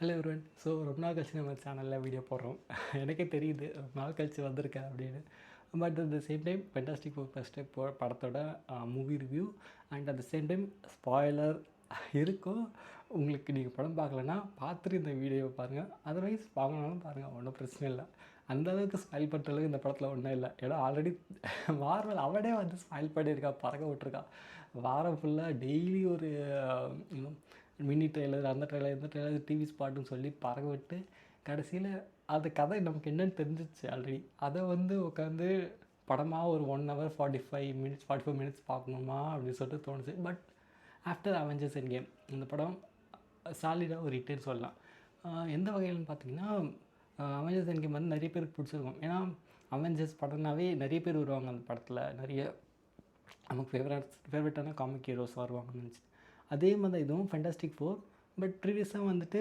Hello everyone. So ரொம்ப நாள் கழிச்சு நம்ம சேனலில் வீடியோ போடுறோம். எனக்கே தெரியுது ரொம்ப நாள் கழிச்சு வந்திருக்கேன் அப்படின்னு. But at the same time Fantastic Four first படத்தோட movie review and at the same time spoiler இருக்கும். உங்களுக்கு நீங்கள் படம் பார்க்கலன்னா பார்த்துட்டு இந்த வீடியோவை பாருங்கள். அதர்வைஸ் பார்க்கணுன்னாலும் பாருங்கள், ஒன்றும் பிரச்சனை இல்லை. அந்தளவுக்கு ஸ்மைல் பண்ணுற அளவுக்கு இந்த படத்தில் ஒன்றும் இல்லை. ஏன்னா ஆல்ரெடி மார்வல் அவனே வந்து ஸ்மைல் பண்ணியிருக்கா, பறக்க விட்ருக்கா. வாரம் ஃபுல்லாக டெய்லி ஒரு இன்னும் மினி ட்ரெய்லர், அந்த ட்ரெய்லர், இந்த ட்ரெய்லர், டிவி ஸ்பாட்டுன்னு சொல்லி பறக்க விட்டு கடைசியில் அது கதை நமக்கு என்னென்னு தெரிஞ்சிச்சு ஆல்ரெடி. அதை வந்து உட்காந்து படமாக ஒரு 1 hour 45 minutes பார்க்கணுமா அப்படின்னு சொல்லிட்டு தோணுச்சு. But after Avengers end game இந்த படம் சாலிடாக ஒரு ஹிட்டுன்னு சொல்லலாம். எந்த வகையில்னு பார்த்தீங்கன்னா, அவெஞ்சர்ஸ் எண்ட் கேம் வந்து நிறைய பேருக்கு பிடிச்சிருக்கும். ஏன்னா அவெஞ்சர்ஸ் படம்னாவே நிறைய பேர் வருவாங்க அந்த படத்தில். நிறைய நமக்கு ஃபேவரட்டான காமிக் ஹீரோஸ் வருவாங்கன்னு நினச்சி. அதே மாதிரி தான் இதுவும் ஃபென்டாஸ்டிக் ஃபோர். பட் ப்ரீவியஸாக வந்துட்டு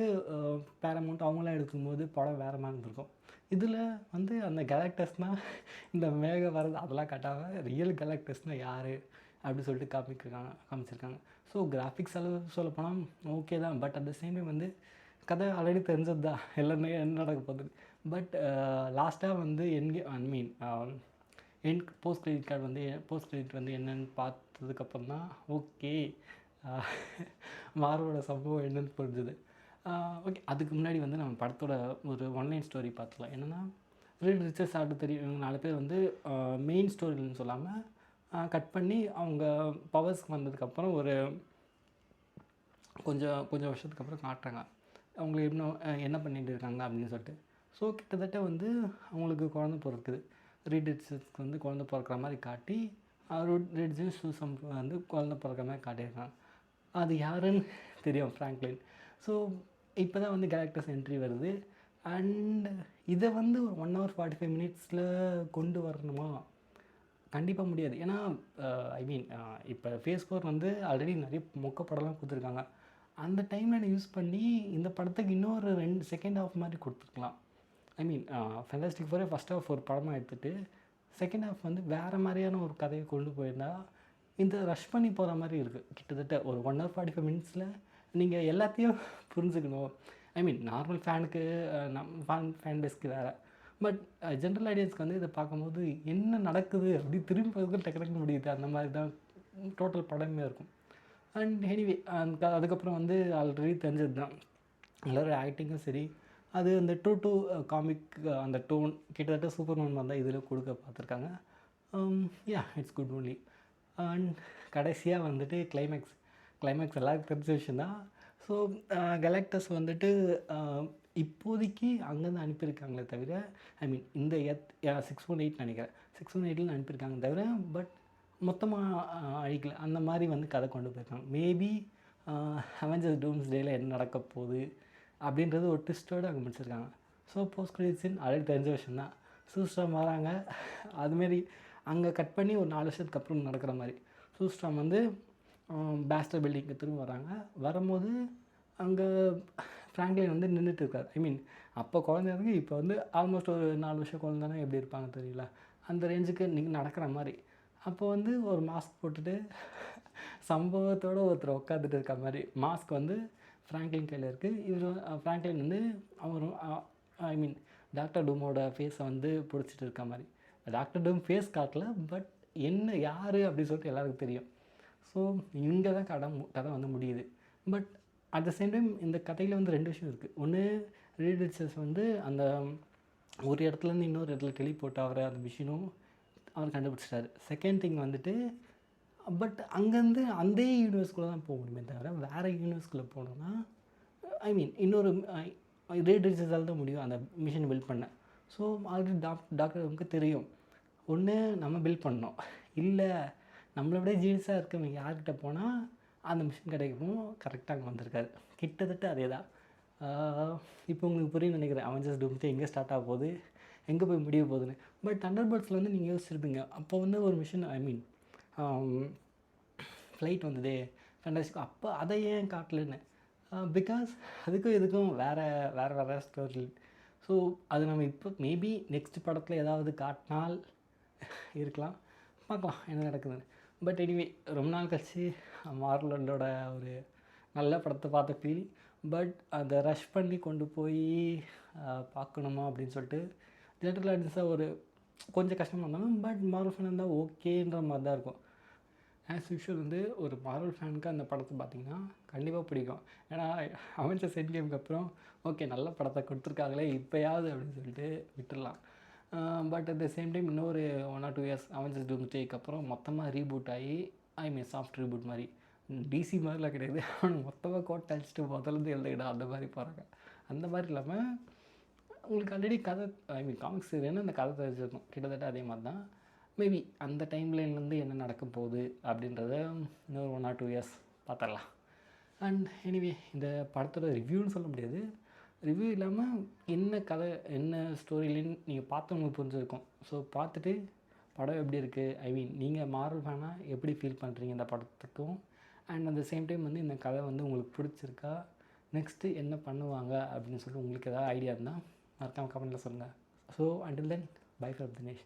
பேரமௌண்ட் அவங்களாம் எடுக்கும்போது படம் வேறு மாதிரி இருந்திருக்கும். இதில் வந்து அந்த கேரக்டர்ஸ்னால் இந்த மேக வரது அதெல்லாம் காட்டாமல் ரியல் கேரக்டர்ஸ்னால் யார் அப்படி சொல்லிட்டு காமிச்சிருக்காங்க. ஸோ கிராஃபிக்ஸ் அளவு சொல்லப்போனால் ஓகே தான். But at the same time வந்து கதை ஆல்ரெடி தெரிஞ்சது தான் எல்லாமே என்ன நடக்க போகுது. பட் லாஸ்ட்டாக வந்து போஸ்ட் கிரெடிட் வந்து என்னென்னு பார்த்ததுக்கப்புறம் தான் ஓகே மார்வலோட சம்பவம் என்னென்னு புரிஞ்சுது. ஓகே, அதுக்கு முன்னாடி வந்து நம்ம படத்தோட ஒரு ஒன்லைன் ஸ்டோரி பார்த்துக்கலாம். என்னென்னா, ரீட் ரிச்சர்ஸ் ஆட்டு தெரியும் இவங்க 4 பேர் வந்து மெயின் ஸ்டோரின்னு சொல்லாமல் கட் பண்ணி அவங்க பவர்ஸ்க்கு வந்ததுக்கப்புறம் ஒரு கொஞ்சம் வருஷத்துக்கு அப்புறம் காட்டுறாங்க அவங்களுக்கு இன்னும் என்ன பண்ணிகிட்டு இருக்காங்க அப்படின்னு சொல்லிட்டு. ஸோ கிட்டத்தட்ட வந்து அவங்களுக்கு குழந்தை பிறக்குது. ரீட் ரிச்சர்ஸ்க்கு வந்து குழந்தை பிறக்கிற மாதிரி காட்டி ரீட் ரிச்சர்ஸ் வந்து குழந்தை பிறக்கிற மாதிரி காட்டியிருக்காங்க. அது யாருன்னு தெரியும், ஃப்ராங்க்லின். ஸோ இப்போ தான் வந்து கேரக்டர்ஸ் என்ட்ரி வருது. அண்ட் இதை வந்து ஒரு 1 hour 45 minutes கொண்டு வரணுமா? கண்டிப்பாக முடியாது. ஏன்னா இப்போ ஃபேஸ் 4 வந்து ஆல்ரெடி நிறைய மொக்க படம்லாம் கொடுத்துருக்காங்க. அந்த டைமில் யூஸ் பண்ணி இந்த படத்துக்கு இன்னொரு 2 செகண்ட் ஹாஃப் மாதிரி கொடுத்துருக்கலாம். ஃபென்டாஸ்டிக் ஃபோரே ஃபஸ்ட் ஹாஃப் ஒரு படமாக எடுத்துகிட்டு செகண்ட் ஹாஃப் வந்து வேறு மாதிரியான ஒரு கதையை கொண்டு போயிருந்தா இந்த ரஷ் பண்ணி போகிற மாதிரி இருக்குது. கிட்டத்தட்ட ஒரு 1 hour 45 minutes நீங்கள் எல்லாத்தையும் புரிஞ்சுக்கணும். நார்மல் ஃபேனுக்கு ஃபேன் பேஸ்க்கு வேறு. பட் ஜென்ரல் ஆடியன்ஸ்க்கு வந்து இதை பார்க்கும்போது என்ன நடக்குது அப்படி திரும்பி பார்க்க டக்கு முடியுது. அந்த மாதிரி தான் டோட்டல் படமே இருக்கும். அண்ட் எனிவே அதுக்கப்புறம் வந்து ஆல்ரெடி தெரிஞ்சது தான் எல்லோரும் ஆக்டிங்கும் சரி, அது அந்த ட்ரூ காமிக் அந்த டோன் கிட்டத்தட்ட சூப்பர்மேன் வந்தால் இதில் கொடுக்க பார்த்துருக்காங்க. It's good only. அண்ட் கடைசியாக வந்துட்டு கிளைமேக்ஸ் எல்லாருக்கும் தெரிஞ்ச விஷயம் தான். ஸோ கேலக்டர்ஸ் வந்துட்டு இப்போதைக்கு அங்கேருந்து அனுப்பியிருக்காங்களே தவிர இந்த 618 நினைக்கிறேன் 618 அனுப்பியிருக்காங்க தவிர பட் மொத்தமாக அழிக்கல. அந்த மாதிரி வந்து கதை கொண்டு போயிருக்காங்க. மேபி அவெஞ்சர்ஸ் டூம்ஸ்டேயில் என்ன நடக்க போகுது அப்படின்றது ஒரு ட்விஸ்ட்டோடு அங்கே முடிச்சிருக்காங்க. ஸோ போஸ்ட் கிரெடிட்ஸின் ஆல்ரெடி தெரிஞ்ச விஷயம் தான். சூஸ்ட்ராம் வராங்க. அதுமாரி அங்கே கட் பண்ணி ஒரு 4 வருஷத்துக்கு அப்புறம் நடக்கிற மாதிரி சூஸ்ட்ராம் வந்து பேஸ்டர் பில்டிங்க்கு திரும்ப வராங்க. வரும்போது அங்கே ஃப்ராங்க்லின் வந்து நின்றுட்டு இருக்கார். அப்போ குழந்தைங்க இப்போ வந்து ஆல்மோஸ்ட் ஒரு 4 வருஷம் குழந்தைனா எப்படி இருப்பாங்க தெரியல, அந்த ரேஞ்சுக்கு நீங்கள் நடக்கிற மாதிரி. அப்போ வந்து ஒரு மாஸ்க் போட்டுட்டு சம்பவத்தோடு ஒருத்தர் உட்காந்துட்டு இருக்க மாதிரி. மாஸ்க் வந்து ஃப்ராங்க்லின் கையில் இருக்குது. இவர் ஃப்ராங்க்லின் வந்து அவர் டாக்டர் டூமோட ஃபேஸை வந்து பிடிச்சிட்டு இருக்க மாதிரி. டாக்டர் டூம் ஃபேஸ் காட்டல, பட் என்ன யார் அப்படின்னு சொல்லிட்டு எல்லாருக்கும் தெரியும். ஸோ இங்கே தான் கதை வந்து முடியுது. But at the same time இந்த கதையில் வந்து 2 விஷயம் இருக்குது. ஒன்று, ரீட் ரிச்சர்ஸ் வந்து அந்த ஒரு இடத்துலேருந்து இன்னொரு இடத்துல டெலிபோர்ட் ஆகிற அந்த மிஷினும் அவர் கண்டுபிடிச்சிட்டாரு. செகண்ட் திங் வந்துட்டு பட் அங்கேருந்து அந்த யூனிவர்ஸ்குள்ளே தான் போக முடியுமே தவிர வேறு யூனிவர்ஸ்குள்ளே போனோன்னா இன்னொரு ரீட் ரிச்சர்ஸால் தான் முடியும் அந்த மிஷின் பில்ட் பண்ண. ஸோ ஆல்ரெடி டாக்டருக்கு தெரியும், ஒன்று நம்ம பில்ட் பண்ணோம், இல்லை நம்மளை விட ஜீனியஸாக இருக்கவங்க யார்கிட்ட போனால் அந்த மிஷின் கிடைக்கும். கரெக்டாக அங்கே வந்திருக்காரு. கிட்டத்தட்ட அதே தான். இப்போ உங்களுக்கு புரியும் நினைக்கிறேன், அவெஞ்சர்ஸ் டூம்ஸ்டே எங்கே ஸ்டார்ட் ஆக போகுது, எங்கே போய் முடிய போகுதுன்னு. பட் தண்டர்பர்ட்ஸில் வந்து நீங்கள் யோசிச்சிருப்பீங்க, அப்போ வந்து ஒரு மிஷின் ஃப்ளைட் வந்ததே ஃபேண்டாஸ்டிக், அப்போ அதை ஏன் காட்டலன்னு. பிகாஸ் அதுக்கும் இதுக்கும் வேறு ஸ்டோரி. ஸோ அது நம்ம இப்போ மேபி நெக்ஸ்ட் படத்தில் ஏதாவது காட்டினால் இருக்கலாம், பார்க்கலாம் என்ன நடக்குதுன்னு. பட் எனிவே ரொம்ப நாள் கழிச்சு மார்வலோட ஒரு நல்ல படத்தை பார்த்த ஃபீல். பட் அதை ரஷ் பண்ணி கொண்டு போய் பார்க்கணுமா அப்படின்னு சொல்லிட்டு தியேட்டரில் ஆடியன்ஸாக ஒரு கொஞ்சம் கஷ்டமாக இருந்தாலும் பட் மார்வல் ஃபேன் இருந்தால் ஓகேன்ற மாதிரி தான் இருக்கும். ஆஸ் யூஷுவல் வந்து ஒரு மார்வல் ஃபேனுக்கு அந்த படத்தை பார்த்திங்கன்னா கண்டிப்பாக பிடிக்கும். ஏன்னா அவெஞ்சர்ஸ் எண்ட் கேமுக்கு அப்புறம் ஓகே நல்ல படத்தை கொடுத்துருக்காங்களே இப்போயாவது அப்படின்னு சொல்லிட்டு விட்டுடலாம். But at the same time இன்னொரு 1 or 2 இயர்ஸ் அவெஞ்சர்ஸ் டூம்ஸ்டேக்கு அப்புறம் மொத்தமாக ரீபூட் ஆகி சாஃப்ட் ரீபூட் மாதிரி டிசி மாதிரிலாம் கிடையாது. அவனுக்கு மொத்தமாக கோட்டை அழிச்சிட்டு முதலேருந்து எழுதுகிடா அந்த மாதிரி போகிறாங்க. அந்த மாதிரி இல்லாமல் உங்களுக்கு ஆல்ரெடி கதை காமிக்ஸ் வேணும் அந்த கதை தெரிஞ்சிருக்கும். கிட்டத்தட்ட அதே மாதிரி தான். மேபி அந்த டைம்லைன்லேருந்து என்ன நடக்க போகுது அப்படின்றத இன்னொரு 1 or 2 இயர்ஸ் பார்த்துடலாம். அண்ட் எனிவே இந்த படத்தோட ரிவ்யூன்னு சொல்ல முடியாது. ரிவ்யூ இல்லாமல் என்ன கதை என்ன ஸ்டோரிலின்னு நீங்கள் பார்த்தவங்களுக்கு புரிஞ்சிருக்கும். ஸோ பார்த்துட்டு படம் எப்படி இருக்குது, நீங்கள் மார்வல் ஃபேனாக எப்படி ஃபீல் பண்ணுறீங்க இந்த படத்துக்கும், அண்ட் அந்த சேம் டைம் வந்து இந்த கதை வந்து உங்களுக்கு பிடிச்சிருக்கா, நெக்ஸ்ட்டு என்ன பண்ணுவாங்க அப்படின்னு சொல்லிட்டு உங்களுக்கு ஏதாவது ஐடியா இருந்தால் மறக்காமல் கமெண்ட்டில் சொல்லுங்கள். So until then by from Dinesh.